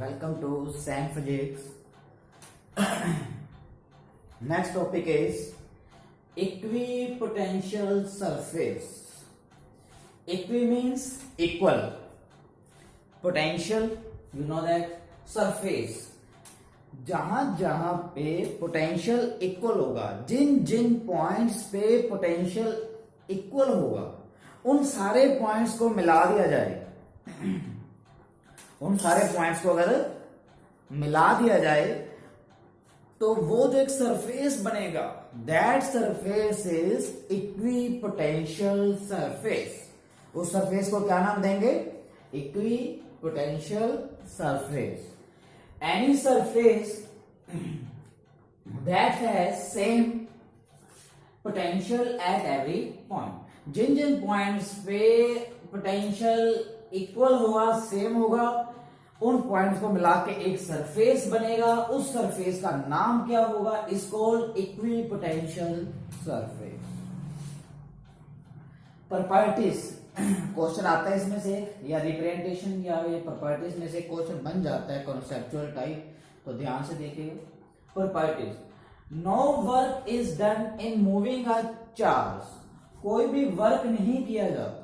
Welcome to Sam Physics. Next topic is equipotential surface. Equi means equal. Potential, you know that. Surface, जहां जहां पे potential equal होगा, जिन जिन points पे potential equal होगा उन सारे पॉइंट्स को मिला दिया जाए। उन सारे पॉइंट्स को अगर मिला दिया जाए तो वो जो एक सरफेस बनेगा, that surface is equipotential surface. उस सरफेस को क्या नाम देंगे? Equipotential surface. Any surface that has same potential at every point. जिन जिन पॉइंट्स पे पोटेंशियल इक्वल होगा, सेम होगा, उन पॉइंट्स को मिला के एक सरफेस बनेगा। उस सरफेस का नाम क्या होगा? Is called equipotential surface. Properties question आता है इसमें से, या रिप्रेजेंटेशन या ये प्रॉपर्टीज में से क्वेश्चन बन जाता है कॉन्सेप्चुअल टाइप, तो ध्यान से देखिएगा। Properties, no work is done in moving a charge. कोई भी वर्क नहीं किया जाता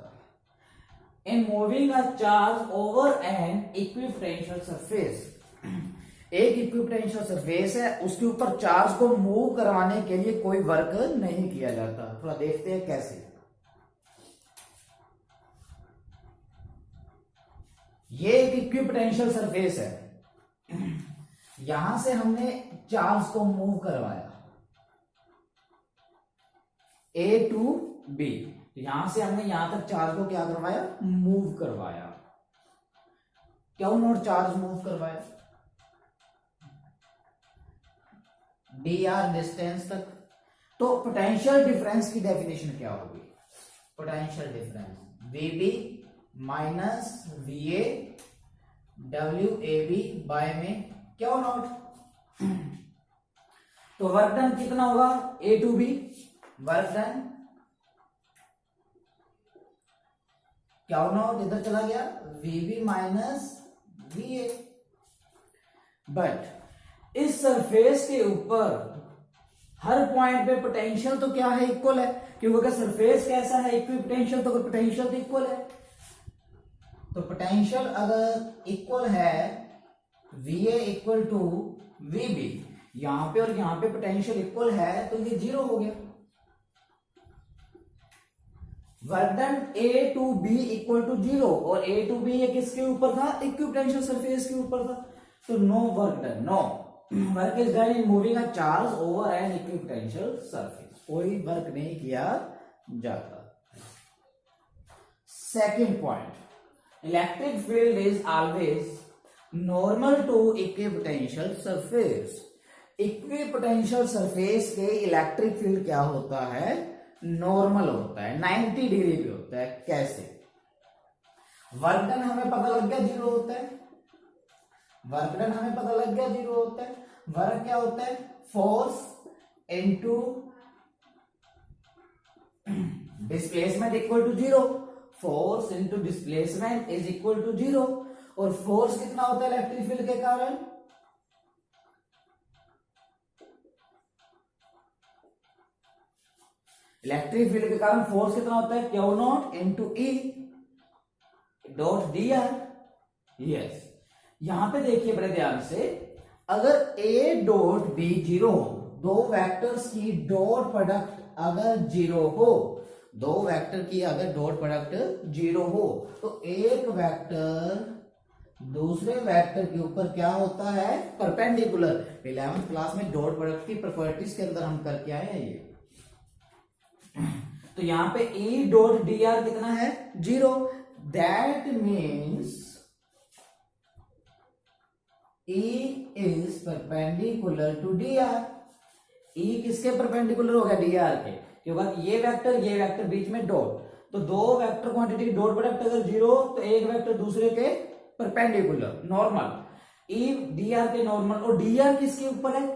in moving a charge over an equipotential surface. एक इक्विपोटेंशियल सरफेस है, उसके ऊपर चार्ज को मूव करवाने के लिए कोई वर्क नहीं किया जाता। थोड़ा देखते हैं कैसे। ये एक इक्विपोटेंशियल सरफेस है, यहां से हमने चार्ज को मूव करवाया A टू B। यहां से हमने यहां तक चार्ज को क्या करवाया? मूव करवाया। क्यों नॉट चार्ज मूव करवाया? dr डिस्टेंस तक। तो पोटेंशियल डिफरेंस की डेफिनेशन क्या होगी? Potential difference VB minus VA WAB by में, क्या नॉट। तो वर्क डन कितना होगा? A to B। Work done क्या नॉट इधर चला गया, VB माइनस VA। बट इस सरफेस के ऊपर हर पॉइंट पे पोटेंशियल तो क्या है? इक्वल है, क्योंकि अगर सरफेस कैसा है? इक्विपोटेंशियल, तो पोटेंशियल तो इक्वल है। तो पोटेंशियल अगर इक्वल है, VA इक्वल टू VB, यहां पे और यहां पे पोटेंशियल इक्वल है, तो ये जीरो हो गया। Work done A to B equal to zero, और A टू B ये किसके ऊपर था? इक्विपोटेंशियल सरफेस के ऊपर था। तो no work done, no work is done in moving a charge over an equipotential surface. कोई वर्क नहीं किया जाता। Second point, electric field is always normal to equipotential surface. Equipotential surface के इलेक्ट्रिक फील्ड क्या होता है? नॉर्मल होता है, 90 डिग्री पे होता है। कैसे? वर्क डन हमें पता लग गया जीरो होता है। वर्क डन हमें पता लग गया जीरो होता है। वर्क क्या होता है? Force into displacement equal to zero. Force into displacement is equal to zero. और फोर्स कितना होता है इलेक्ट्रिक फील्ड के कारण? इलेक्ट्रिक फील्ड के कारण फोर्स कितना होता है? Q not into E dot D R. Yes, यहां पे देखिए बड़े ध्यान से, अगर ए डॉट बी जीरो हो, दो वेक्टर्स की डॉट प्रोडक्ट अगर जीरो हो, दो वेक्टर की अगर डॉट प्रोडक्ट जीरो हो, तो एक वेक्टर दूसरे वेक्टर के ऊपर क्या होता है? परपेंडिकुलर। 11th क्लास में डॉट प्रोडक्ट की प्रॉपर्टीज के अंदर हम करके आए हैं ये। तो यहां पे E डॉट डी आर कितना है? Zero. That means E is perpendicular to d r. E किसके परपेंडिकुलर हो गया? डी आर के, क्योंकि ये वेक्टर बीच में डॉट, तो दो वेक्टर क्वांटिटी डॉट प्रोडक्ट अगर जीरो, तो एक वेक्टर दूसरे के perpendicular, normal. E D R के नॉर्मल, और डी आर किसके ऊपर है?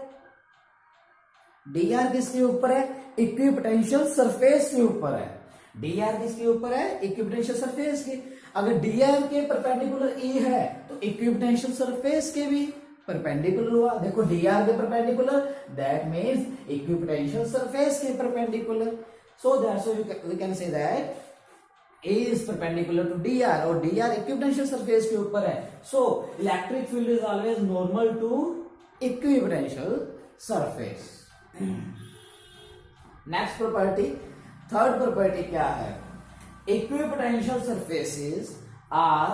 डी आर किसके ऊपर है? इक्विपोटेंशियल सरफेस के ऊपर है। डी आर किसके ऊपर है? इक्विपोटेंशियल सरफेस के। अगर dr के परपेंडिकुलर E है तो इक्विपोटेंशियल सरफेस के भी परपेंडिकुलर हुआ। देखो dr के perpendicular, that means equipotential surface के perpendicular. So that's why we can say that A is perpendicular to dr और dr इक्विपोटेंशियल सरफेस के ऊपर है। So electric field is always normal to equipotential surface. Next property, third property क्या है? Equipotential surfaces are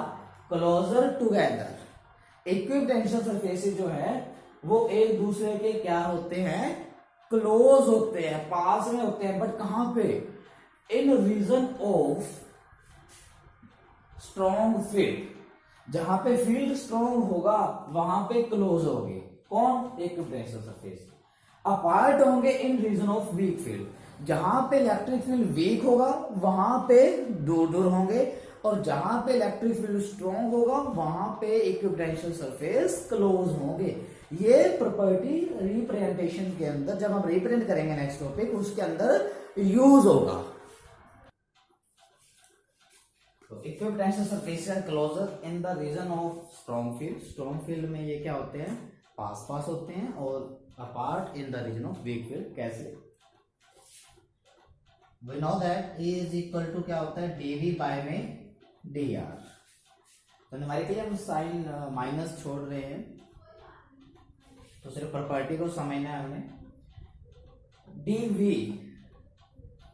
closer together. Equipotential surfaces जो है वो एक दूसरे के क्या होते हैं? क्लोज होते हैं, पास में होते हैं। बट कहां पे? इन रीजन ऑफ स्ट्रॉन्ग फील्ड। जहां पे फील्ड स्ट्रॉन्ग होगा वहां पे क्लोज होंगे। कौन? Equipotential surface. अपार्ट होंगे इन रीजन ऑफ वीक फील्ड। जहां पे इलेक्ट्रिक फील्ड वीक होगा वहां पे दूर दूर होंगे, और जहां पे इलेक्ट्रिक फील्ड स्ट्रॉन्ग होगा वहां पे इक्विपोटेंशियल सरफेस क्लोज होंगे। ये प्रॉपर्टी रिप्रेजेंटेशन के अंदर, जब हम रिप्रेजेंट करेंगे नेक्स्ट टॉपिक, उसके अंदर यूज होगा। Equipotential surface are closer in the region of strong field. Strong field में ये क्या होते हैं? पास पास होते हैं, और apart in the region of weak field. कैसे? We know that E is equal to क्या होता है? dv बाय में dr। तो न्यूमेरिकली हम साइन माइनस छोड़ रहे हैं, तो सिर्फ प्रॉपर्टी को समझना है हमें। dv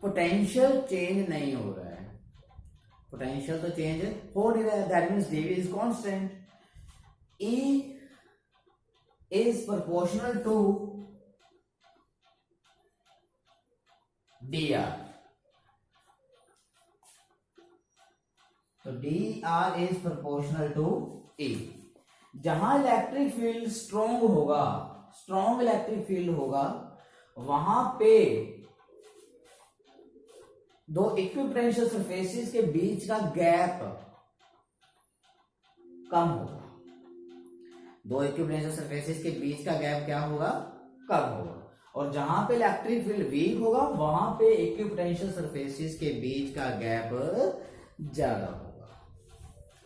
पोटेंशियल चेंज नहीं हो रहा है, पोटेंशियल तो चेंज हो नहीं रहा है, that means dv is constant. E is proportional to dr। तो dr is proportional to E। जहां इलेक्ट्रिक फील्ड स्ट्रॉन्ग होगा, स्ट्रॉन्ग इलेक्ट्रिक फील्ड होगा, वहां पे दो इक्विपोटेंशियल सरफेसेस के बीच का गैप कम होगा। दो इक्विपोटेंशियल सरफेसेस के बीच का गैप क्या होगा? कम होगा। और जहां पे इलेक्ट्रिक फील्ड वीक होगा वहां पे इक्विपोटेंशियल सरफेसेस के बीच का गैप ज्यादा होगा।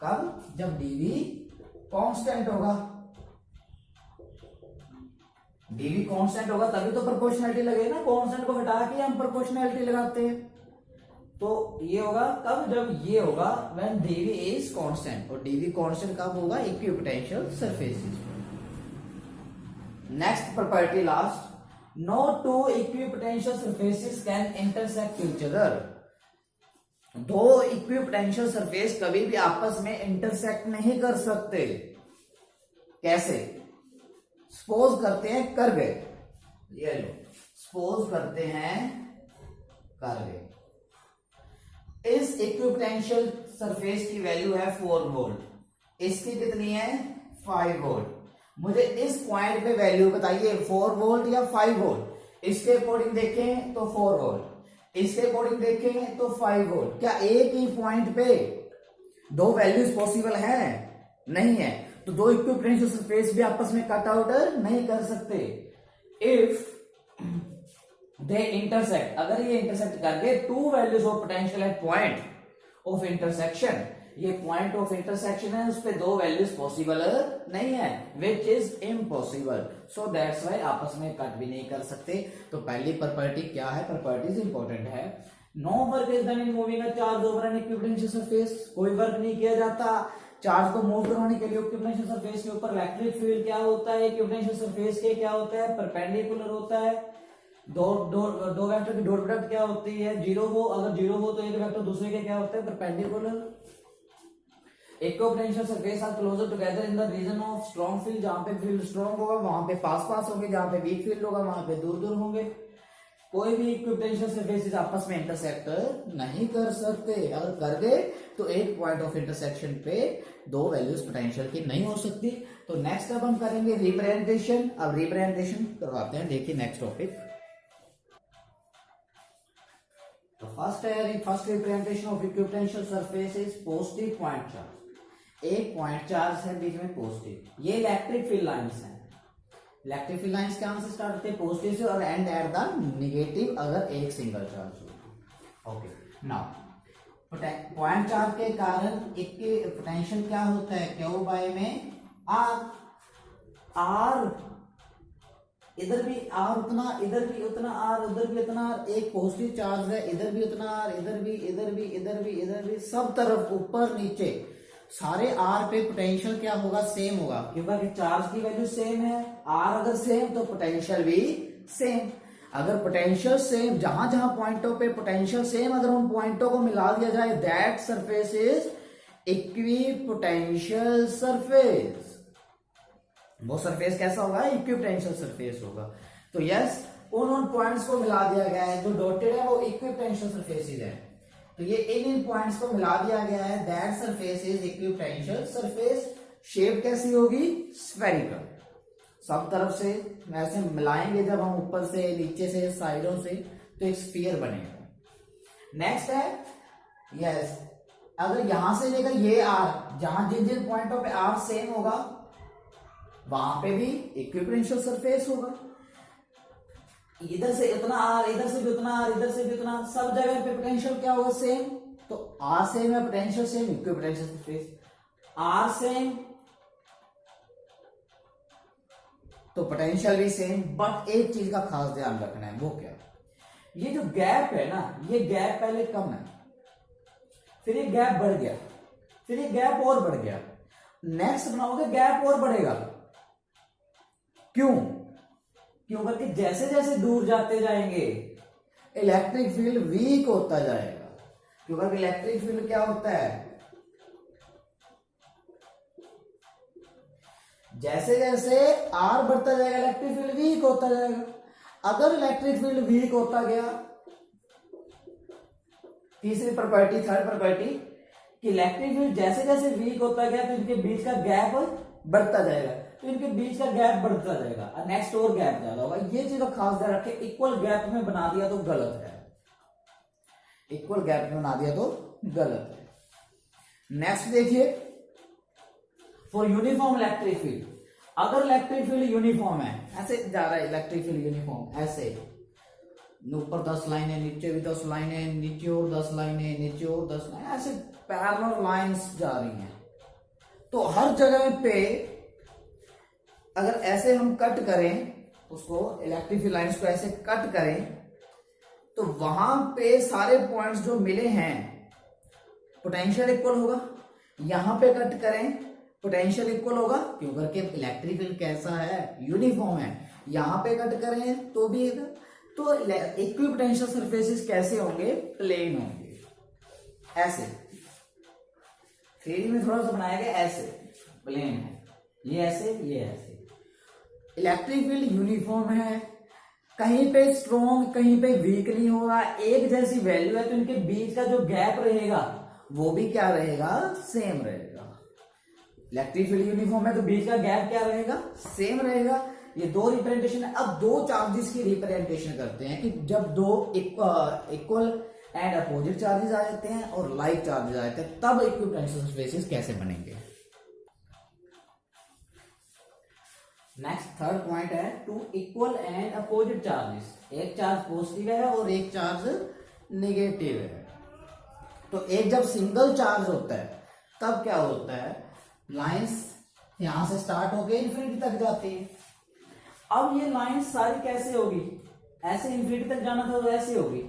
कब? जब dv कांस्टेंट होगा। dv कांस्टेंट होगा तभी तो प्रोपोर्शनैलिटी लगेगी ना। कांस्टेंट को हटा के हम प्रोपोर्शनैलिटी लगाते हैं। तो ये होगा कब? जब ये होगा when dv is constant। और dv constant कब होगा? Equipotential surfaces. Next property last, no two equipotential surfaces can intersect each other। दो इक्विपोटेंशियल सरफेस कभी भी आपस में इंटरसेक्ट नहीं कर सकते। कैसे? सपोज करते हैं कर गए, ये लो, सपोज करते हैं कर गए। इस इक्विपोटेंशियल सरफेस की वैल्यू है 4 वोल्ट, इसकी कितनी है? 5 वोल्ट। मुझे इस पॉइंट पे वैल्यू बताइए, 4 वोल्ट या 5 वोल्ट। इसके अकॉर्डिंग देखें तो 4 वोल्ट, इसके अकॉर्डिंग देखें तो 5 वोल्ट। क्या एक ही पॉइंट पे दो वैल्यूज पॉसिबल है? नहीं है। तो दो इक्विपोटेंशियल सरफेस भी आपस में कट आउट नहीं कर सकते। इफ दे इंटरसेक्ट, अगर ये इंटरसेक्ट कर गए, to values of potential at point of intersection, ये पॉइंट ऑफ इंटरसेक्शन है, उस पे दो वैल्यूज पॉसिबल नहीं है, which is impossible. So that's why आपस में कट भी नहीं कर सकते। तो पहली प्रॉपर्टी क्या है? प्रॉपर्टीज इंपॉर्टेंट है। No work is done in moving a charge over an equipotential surface. कोई वर्क नहीं किया जाता चार्ज को मूव करवाने के लिए इक्विपोटेंशियल सरफेस के ऊपर। इलेक्ट्रिक फील्ड क्या होता है? इक्विपोटेंशियल सरफेस के क्या होता है? परपेंडिकुलर होता है। दो वेक्टर की डॉट प्रोडक्ट क्या होती है? जीरो हो, अगर जीरो हो तो एक वेक्टर दूसरे के क्या होता है? Perpendicular. Equipotential surface are closer together in the region of strong field. जहां पे फील्ड स्ट्रॉन्ग होगा वहां पे पास पास होंगे, जहां पे वीक फील्ड होगा वहां पे दूर दूर होंगे। कोई भी इक्विपोटेंशियल सरफेसेस आपस में इंटरसेक्ट नहीं कर सकते। अगर कर गए तो एक पॉइंट ऑफ इंटरसेक्शन पे दो वैल्यूज पोटेंशियल की नहीं हो सकती। तो नेक्स्ट अब हम करेंगे रिप्रेजेंटेशन। अब रिप्रेजेंटेशन करवाते हैं, देखिए नेक्स्ट टॉपिक। तो first representation of equipotential surface is positive point charge. एक पॉइंट चार्ज है बीच में पॉजिटिव। ये इलेक्ट्रिक फील्ड लाइंस हैं। इलेक्ट्रिक फील्ड लाइंस कहां से स्टार्ट होते हैं? पॉजिटिव से, और एंड एट द नेगेटिव अगर एक सिंगल चार्ज हो। ओके, नाउ पॉइंट चार्ज के कारण एक के पोटेंशियल क्या होता है, क्यू बाय में आर। आर इधर भी आर उतना, इधर भी उतना आर, उधर भी उतना आर, एक पॉजिटिव चार्ज है, इधर भी उतना आर, इधर भी, इधर भी, इधर भी, इधर भी, सब तरफ ऊपर नीचे सारे आर पे पोटेंशियल क्या होगा, सेम होगा, क्योंकि चार्ज की वैल्यू सेम है। आर अगर सेम तो पोटेंशियल भी सेम। अगर पोटेंशियल सेम, जहां जहां पॉइंटों पे पोटेंशियल सेम, अगर उन पॉइंटों को मिला दिया जाए, that surface is equipotential surface. वो सरफेस कैसा होगा, इक्विपोटेंशियल सरफेस होगा। तो यस, उन पॉइंट्स को मिला दिया गया है, जो डॉटेड है वो इक्विपोटेंशियल सरफेसेस है। तो ये इन पॉइंट्स को मिला दिया गया है, that surface is equipotential surface. Shape कैसी होगी, स्फेरिकल। सब तरफ से ऐसे मिलाएंगे जब हम, ऊपर से, नीचे से, साइडों से, तो एक स्फीयर बनेगा। नेक्स्ट है यस, अगर यहां से लेकर ये आर, जहां जिन जिन पॉइंटों पे आर सेम होगा वहां पे भी इक्विपोटेंशियल सरफेस होगा। इधर से इतना आर, इधर से भी उतना आर, इधर से भी उतना आर, सब जगह पे पोटेंशियल क्या होगा, सेम। तो आर सेम है, potential same, equipotential surface. R same तो पोटेंशियल भी सेम। बट एक चीज का खास ध्यान रखना है, वो क्या, ये जो गैप है ना, ये गैप पहले कम है, फिर ये गैप बढ़ गया, फिर ये गैप और बढ़ गया, नेक्स्ट बनाओगे गैप और बढ़ेगा। क्यों? क्यों करके जैसे जैसे दूर जाते जाएंगे इलेक्ट्रिक फील्ड वीक होता जाएगा। क्योंकि इलेक्ट्रिक फील्ड क्या होता है, जैसे जैसे आर बढ़ता जाएगा इलेक्ट्रिक फील्ड वीक होता जाएगा। अगर इलेक्ट्रिक फील्ड वीक होता गया, तीसरी प्रॉपर्टी, थर्ड प्रॉपर्टी, कि इलेक्ट्रिक फील्ड जैसे जैसे वीक होता गया तो इनके बीच का गैप बढ़ता जाएगा, तो इनके बीच का गैप बढ़ता जाएगा, नेक्स्ट और गैप ज्यादा होगा। ये चीज खास ध्यान रखें, इक्वल गैप में बना दिया तो गलत है, इक्वल गैप में बना दिया तो गलत है। नेक्स्ट देखिए, फॉर यूनिफॉर्म इलेक्ट्रिक फील्ड, अगर इलेक्ट्रिक फील्ड यूनिफॉर्म है, ऐसे जा रहा है इलेक्ट्रिक फील्ड यूनिफॉर्म, ऐसे ऊपर 10 लाइनें, नीचे भी 10 लाइनें, नीचे और 10 लाइनें, नीचे और 10 लाइनें, ऐसे पैरेलल लाइंस जा रही हैं। तो हर जगह पे अगर ऐसे हम कट करें उसको, इलेक्ट्रिक फील्ड लाइंस को ऐसे कट करें, तो वहां पे सारे पॉइंट्स जो मिले हैं पोटेंशियल इक्वल होगा। यहां पे कट करें, पोटेंशियल इक्वल होगा, क्यों करके इलेक्ट्रिक फील्ड कैसा है, यूनिफॉर्म है। यहां पे कट करें तो भी इधर, तो इक्विपोटेंशियल सरफेसेस कैसे होंगे, प्लेन होंगे। ऐसे थ्री में थोड़ा सा बनाया गया, ऐसे प्लेन है, ये ऐसे, ये ऐसे। इलेक्ट्रिक फील्ड यूनिफॉर्म है, कहीं पे स्ट्रॉन्ग, कहीं पे वीक नहीं हो रहा, एक जैसी वैल्यू है, तो इनके बीच का जो गैप रहेगा वो भी क्या रहेगा, सेम रहेगा। इलेक्ट्रिक फील्ड यूनिफॉर्म है तो बीच का गैप क्या रहेगा, सेम रहेगा। ये दो रिप्रेजेंटेशन है। अब दो चार्जेस की रिप्रेजेंटेशन करते हैं कि जब दो इक्वल एंड अपोजिट चार्जेस आ जाते हैं और लाइक चार्जेस आ जाते हैं, तब इक्विपोटेंशियल सरफेसेस कैसे बनेंगे। नेक्स्ट थर्ड पॉइंट है, two equal and opposite charges, एक चार्ज पॉजिटिव है और एक चार्ज नेगेटिव है। तो एक जब सिंगल चार्ज होता है तब क्या होता है, लाइंस यहां से स्टार्ट होके इन्फिनिटी तक जाती है। अब ये लाइन सारी कैसे होगी, ऐसे इन्फिनिटी तक जाना था तो ऐसे होगी,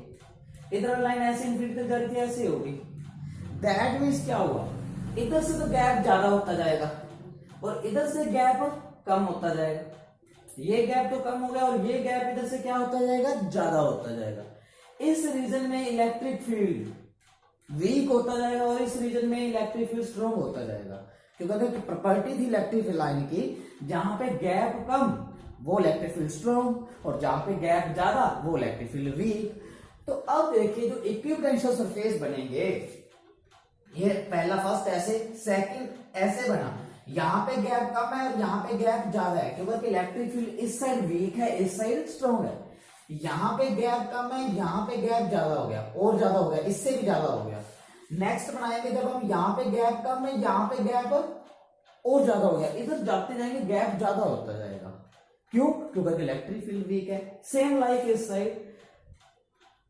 इधर लाइन ऐसे इन्फिनिटी तक जा रही थी, ऐसे होगी। दैट मीन्स क्या हुआ, इधर से तो गैप ज्यादा होता जाएगा और इधर से गैप कम होता जाएगा। ये गैप तो कम हो गया और ये गैप इधर से क्या होता जाएगा, ज्यादा होता जाएगा। इस रीजन में इलेक्ट्रिक फील्ड वीक होता जाएगा और इस रीजन में इलेक्ट्रिक फील्ड स्ट्रॉन्ग होता जाएगा। क्योंकि प्रॉपर्टी थी इलेक्ट्रिक फील्ड लाइन की, जहां पे गैप कम वो इलेक्ट्रिक फील्ड स्ट्रॉन्ग और जहां पे गैप ज्यादा वो इलेक्ट्रिक फील्ड वीक। तो अब देखिए जो इक्विपोटेंशियल सरफेस बनेंगे, ये पहला फर्स्ट ऐसे, सेकंड ऐसे बना, यहां पे गैप कम है और यहां पे गैप ज्यादा है, क्योंकि इलेक्ट्रिक फील्ड इस साइड वीक है, इस साइड स्ट्रॉन्ग है। यहां पे गैप कम है, यहां पे गैप ज्यादा हो गया, और ज्यादा हो गया, इससे भी ज्यादा हो गया। नेक्स्ट बनाएंगे जब हम, यहां पे गैप कम है, यहां पे गैप और ज्यादा हो गया, इधर जाते जाएंगे गैप ज्यादा होता जाएगा। क्यों? क्योंकि इलेक्ट्रिक फील्ड वीक है। सेम लाइक इस साइड,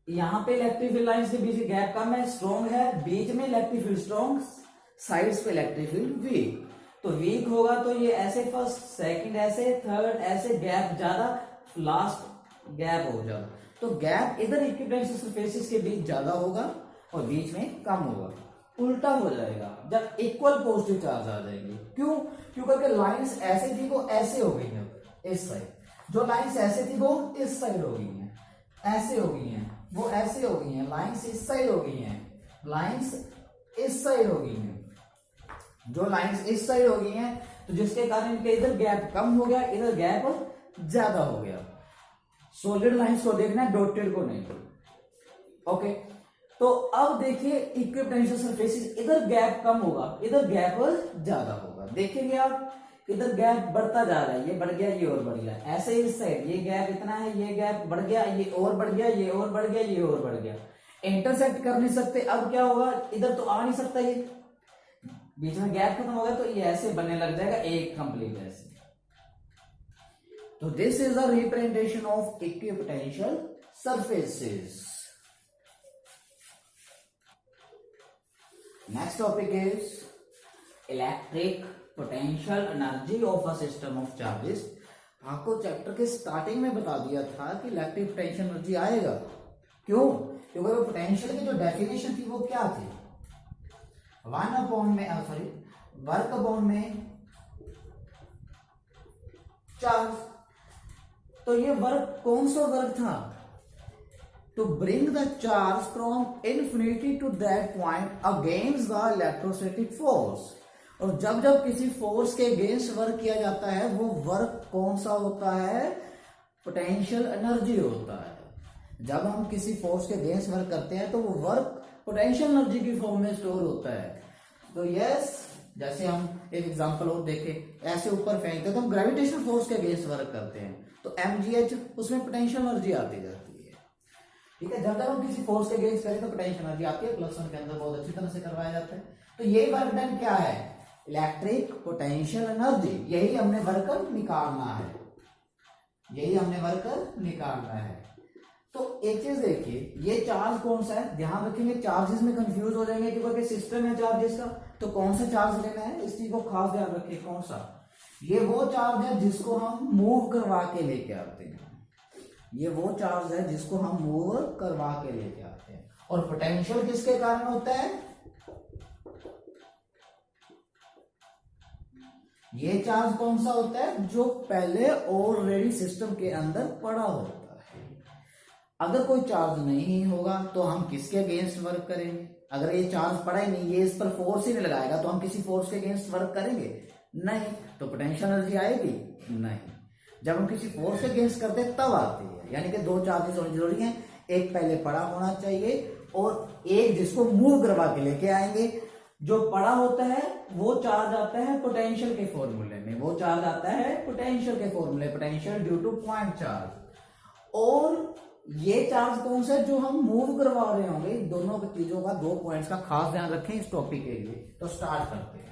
यहाँ पे इलेक्ट्रिक फील्ड लाइंस के बीच गैप कम है, स्ट्रॉन्ग है, बीच में इलेक्ट्रिक फील्ड स्ट्रॉन्ग, साइड्स पे इलेक्ट्रिक फील्ड वीक। तो वीक होगा तो ये ऐसे फर्स्ट, सेकंड ऐसे, थर्ड ऐसे, गैप ज्यादा, लास्ट गैप हो जाएगा। तो गैप इधर इक्विपोटेंशियल सरफेसेस के बीच ज्यादा होगा और बीच में कम होगा। उल्टा हो जाएगा जब इक्वल पॉजिटिव चार्ज आ जाएंगे। क्यों? क्योंकि लाइंस ऐसे थी वो ऐसे हो गई है इस साइड, जो लाइंस ऐसे थी वो इस साइड हो गई हैं, ऐसे हो गई हैं, वो ऐसे हो गई हैं, लाइंस इस साइड हो गई हैं, लाइंस इस साइड हो गई हैं। जो लाइंस इस साइड हो गई हैं तो जिसके कारण इनके इधर गैप कम हो गया, इधर गैप ज्यादा हो गया। सॉलिड लाइंस को देखना है, डॉटेड को नहीं। ओके, तो अब देखिए इक्विपोटेंशियल सरफेसेस, इधर गैप कम होगा, इधर गैप ज्यादा होगा। देखेंगे आप इधर गैप बढ़ता जा रहा है, ये बढ़ गया, ये और बढ़ गया, ऐसे इस साइड ये गैप इतना है, ये गैप बढ़ गया, ये और बढ़ गया, ये और बढ़ गया, ये और बढ़ गया। इंटरसेक्ट कर नहीं सकते। अब क्या होगा, इधर तो आ नहीं सकता, ये बीच में गैप खत्म हो गया तो ये ऐसे बनने लग जाएगा एक कंप्लीट ऐसे। तो this is the representation of equipotential surfaces. Next topic is electric potential energy of a system of charges. आपको चैप्टर के स्टार्टिंग में बता दिया था कि इलेक्ट्रिक पोटेंशियल एनर्जी आएगा। क्यों? क्योंकि वो पोटेंशियल की जो डेफिनेशन थी वो क्या थी, वर्क अपॉन में चार्ज। तो ये वर्क कौन सा वर्क था, to bring the charge from infinity to that point against the electrostatic force. और जब जब किसी फोर्स के अगेंस्ट वर्क किया जाता है वो वर्क कौन सा होता है, पोटेंशियल एनर्जी होता है। जब हम किसी फोर्स के अगेंस्ट वर्क करते हैं तो वो वर्क पोटेंशियल एनर्जी की फॉर्म में स्टोर होता है। तो यस, जैसे हम एक एग्जांपल और देखें, ऐसे ऊपर फेंकते तो हम ग्रेविटेशनल फोर्स के अगेंस्ट वर्क करते हैं तो mgh, उसमें पोटेंशियल एनर्जी आती जाती है। ठीक है, जब जब हम किसी फोर्स के अगेंस्ट करें तो पोटेंशियल एनर्जी आती है, प्लस वन के अंदर बहुत अच्छी तरह से करवाया जाता है। तो यही वर्क डन क्या है, इलेक्ट्रिक पोटेंशियल एनर्जी। यही हमने वर्क निकालना है, यही हमने वर्क निकालना है। तो एक चीज देखिए, ये चार्ज कौन सा है, ध्यान रखेंगे चार्जेस में कंफ्यूज हो जाएंगे क्योंकि सिस्टम है चार्जेस का। तो कौन सा चार्ज लेना है, इस चीज को खास ध्यान रखिए। कौन सा, ये वो चार्ज है जिसको हम मूव करवा के लेके आते हैं, ये वो चार्ज है जिसको हम मूव करवा के लेके आते हैं। और पोटेंशियल किसके कारण होता है, ये चार्ज कौन सा होता है, जो पहले ऑलरेडी सिस्टम के अंदर पड़ा होता है। अगर कोई चार्ज नहीं होगा तो हम किसके अगेंस्ट वर्क करेंगे, अगर ये चार्ज पड़ा ही नहीं, ये इस पर फोर्स ही नहीं लगाएगा तो हम किसी फोर्स के अगेंस्ट वर्क करेंगे नहीं, तो पोटेंशियल एनर्जी आएगी नहीं। जब हम किसी फोर्स के अगेंस्ट करते हैं तब आती है। यानी कि दो चार्जेस होनी जरूरी हैं, एक पहले पड़ा होना चाहिए और एक जिसको मूव करवा के लेके आएंगे। जो पड़ा होता है वो चार्ज आता है पोटेंशियल के फॉर्मूले में, वो चार्ज आता है पोटेंशियल के फॉर्मूले, potential due to point charge. और ये चार्ज कौन सा है जो हम मूव करवा रहे होंगे, दोनों चीजों का, दो पॉइंट्स का खास ध्यान रखें इस टॉपिक के लिए। तो स्टार्ट करते हैं।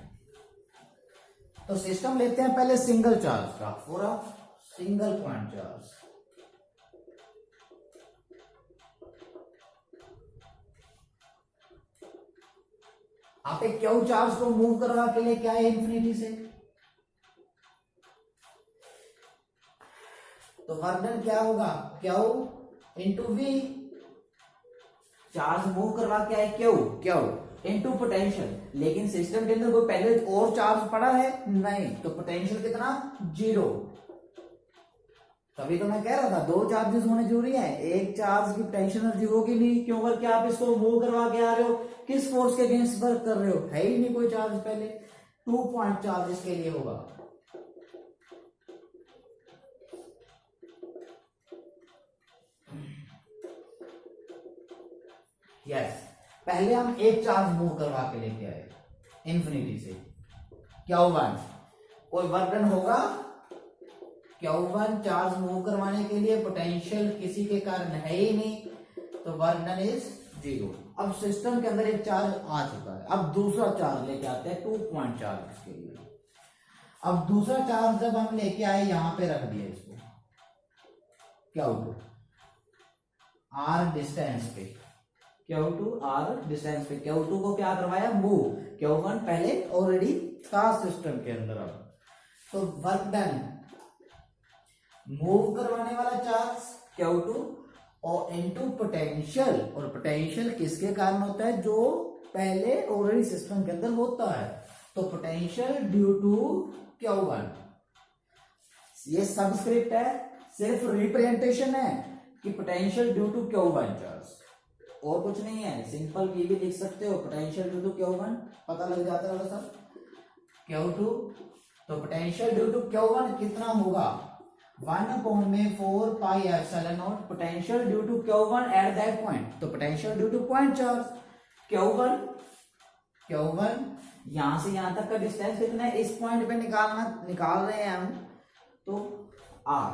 तो सिस्टम लेते हैं पहले सिंगल चार्ज का, पूरा सिंगल पॉइंट चार्ज। आप एक क्यू चार्ज को मूव करवा के लिए क्या है इन्फिनिटी से, तो वर्क डन क्या होगा, q into v. Charge move करवा के आए क्यू, क्यू इंटू पोटेंशियल। लेकिन सिस्टम के अंदर कोई पहले और चार्ज पड़ा है नहीं, तो पोटेंशियल कितना, 0। तभी तो मैं कह रहा था दो चार्जेस होने जरूरी है, एक चार्ज की पोटेंशियल एनर्जी होगी नहीं, क्यों, करके आप इसको मूव करवा के आ रहे हो, किस फोर्स के अगेंस्ट वर्क कर रहे हो, है ही नहीं कोई चार्ज पहले। 2 पॉइंट चार्ज इसके लिए होगा। यस, पहले हम एक चार्ज मूव करवा के लेके आए इन्फिनिटी से, Q1, कोई वर्क डन होगा, Q1 चार्ज मूव करवाने के लिए पोटेंशियल किसी के कारण है ही नहीं, तो वर्क डन इज 0। अब सिस्टम के अंदर एक चार्ज आ चुका है, अब दूसरा चार्ज लेके आते हैं 2 पॉइंट चार्ज इसके लिए। अब दूसरा चार्ज जब हम लेके आए, यहां पे रख दिया इसको Q2, आर डिस्टेंस पे, Q2 आर डिस्टेंस पे, Q2 को क्या करवाया, मूव, Q1 पहले ऑलरेडी था सिस्टम के अंदर। अब तो वर्क डन, मूव करवाने वाला चार्ज Q2 और इनटू पोटेंशियल, और पोटेंशियल किसके कारण होता है, जो पहले ऑलरेडी सिस्टम के अंदर होता है, तो पोटेंशियल ड्यू टू Q1। ये सबस्क्रिप्ट है, सिर्फ रिप्रेजेंटेशन है कि potential due to Q1 charge, और कुछ नहीं है। सिंपल भी लिख सकते हो, पोटेंशियल ड्यू टू Q1 पता लग जाता है सब, Q2, तो पोटेंशियल ड्यू टू Q1 कितना होगा, 1/4 pi epsilon naught, potential due to Q1 at that point, तो potential due to point charge Q1 यहां से यहां तक का डिस्टेंस कितना है, इस पॉइंट पे निकाल रहे हैं हम, तो R।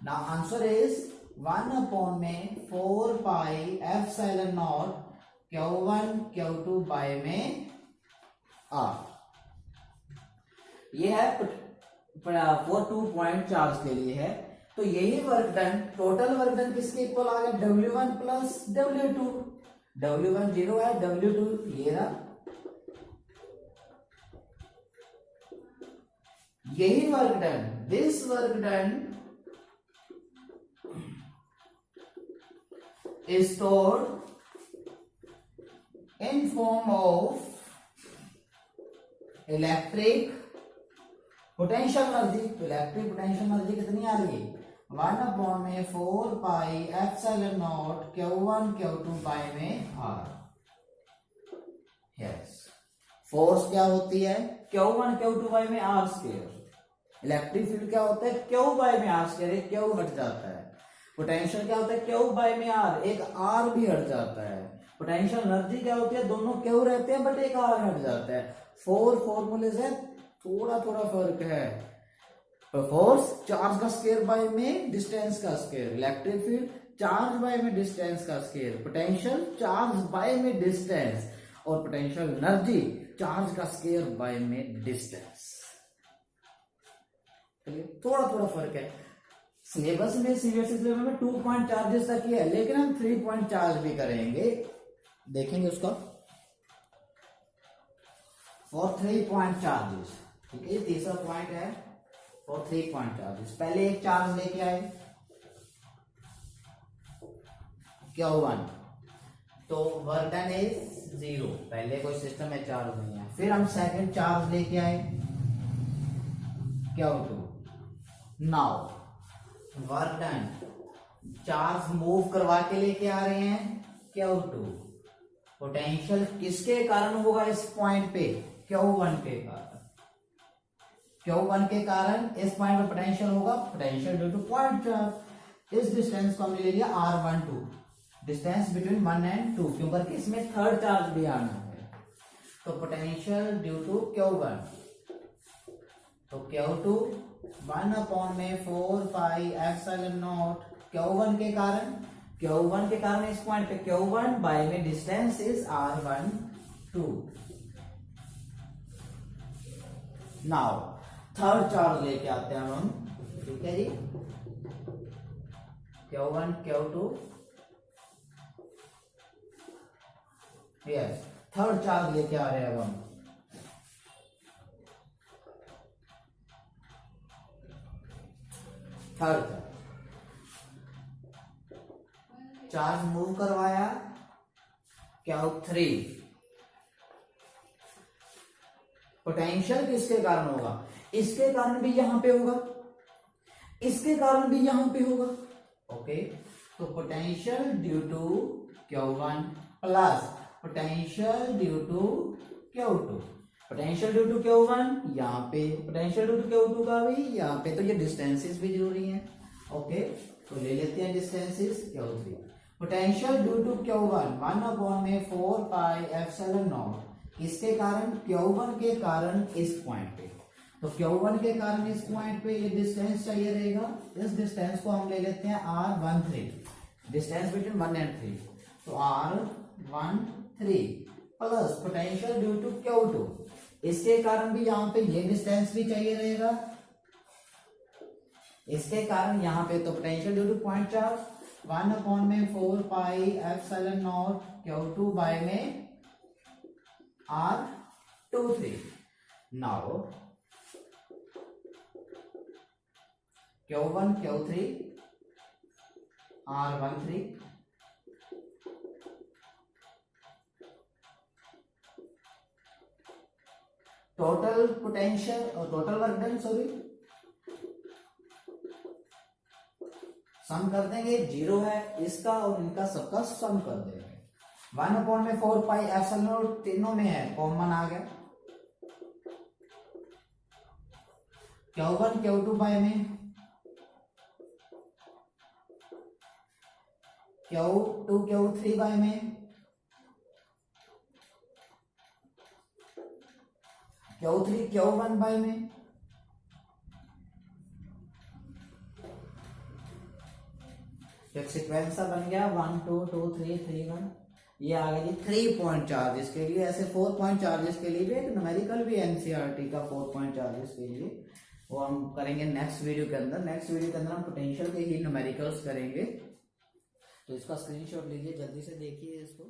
Now answer is 1/4 pi epsilon naught Q1 Q2 by में R। ये है फॉर 2 पॉइंट चार्ज के लिए है। तो यही work done, total work done किसके इक्वल आ गया, W1 प्लस W2, W1 0 है, W2 ये रहा, यही work done, this work done is stored in form of electric potential energy. तो इलेक्ट्रिक पोटेंशियल एनर्जी कितनी आ रही है, 1/4 pi epsilon naught Q1 Q2 by में R। यस, फोर्स क्या होती है, Q1 Q2 बाय में R स्क्वायर। इलेक्ट्रिक फील्ड क्या होता है, Q बाय में R स्क्वायर, Q हट जाता है। पोटेंशियल क्या होता है, Q बाय में R, एक R भी हट जाता है। पोटेंशियल एनर्जी क्या होती है, दोनों Q रहते हैं बट एक R हट जाता है। 4 फॉर्मूले से थोड़ा थोड़ा फर्क है। फोर्स चार्ज का स्क्वायर बाय में डिस्टेंस का square, electric field charge by में डिस्टेंस का स्क्वायर, पोटेंशियल चार्ज बाय में डिस्टेंस, और पोटेंशियल एनर्जी चार्ज का स्क्वायर बाय में डिस्टेंस। थोड़ा थोड़ा फर्क है। सिलेबस में सीबीएसई सिलेबस में 2 पॉइंट चार्जेस तक ही है, लेकिन हम 3 पॉइंट चार्ज भी करेंगे, देखेंगे उसका फॉर 3 पॉइंट चार्जेस। ठीक है, ये तीसरा पॉइंट है फॉर 3 पॉइंट चार्जेस। पहले एक चार्ज लेके आए Q1, तो वर्क डन इज 0, पहले कोई सिस्टम में चार्ज नहीं है। फिर हम सेकंड चार्ज लेके आए Q2, now work done, charge move करवा के लेके आ रहे हैं Q2, पोटेंशियल किसके कारण होगा इस पॉइंट पे, Q1 के कारण। Q1 के कारण इस पॉइंट पे पोटेंशियल होगा, potential due to point charge. इस डिस्टेंस को हमने ले लिया R12, डिस्टेंस बिटवीन 1 and 2, क्योंकि इसमें थर्ड चार्ज भी आना है। तो पोटेंशियल ड्यू टू Q1, तो Q2 1/4 pi epsilon naught Q1 के कारण इस पॉइंट पे Q1 बाय में distance is R12। Now third charge लेके आते हैं हम, ठीक है जी, Q1 Q2, yes, third charge लेके आ रहे हैं अब हम। थर्ड चार्ज मूव करवाया Q3, पोटेंशियल किसके कारण होगा, इसके कारण भी यहां पे होगा, इसके कारण भी यहां पे होगा। ओके, तो potential due to Q1 plus potential due to Q2, potential due to Q1 यहाँ पे, पोटेंशियल ड्यू टू Q2 का भी यहाँ पे, तो ये डिस्टेंसेस भी जरूरी हैं। ओके, तो ले लेते हैं distances Q3, potential due to Q1 1/4 pi epsilon naught, किसके कारण, Q1 के कारण इस पॉइंट पे, तो Q1 के कारण इस पॉइंट पे ये डिस्टेंस चाहिए रहेगा। इस डिस्टेंस को हम ले लेते हैं R13, डिस्टेंस बिटवीन 1 and 3, तो R13 plus potential due to Q2, इसके कारण भी यहाँ पे ये डिस्टेंस भी चाहिए रहेगा, इसके कारण यहाँ पे, तो potential due to point charge 1/4 Q2 by में R23. Now Q1 Q3 R13. Total potential और total work done, sorry, sum कर देंगे. 0 है इसका और इनका सबका सम कर देंगे. 1/4 तीनों में है, कॉमन आ गया. Q1 Q2 बाय में Q2 Q3 बाय में Q3 Q1 बाय में एक सीक्वेंस बन गया 1 2 2 3 3 1. ये आ गया जी 3 पॉइंट चार्जेस के लिए. ऐसे 4 पॉइंट चार्जेस के लिए भी एक न्यूमेरिकल भी एनसीईआरटी का 4 पॉइंट चार्जेस के लिए, वो हम करेंगे नेक्स्ट वीडियो के अंदर. नेक्स्ट वीडियो के अंदर हम पोटेंशियल के ही न्यूमेरिकल्स करेंगे. तो इसका स्क्रीनशॉट लीजिए, जल्दी से देखिए इसको.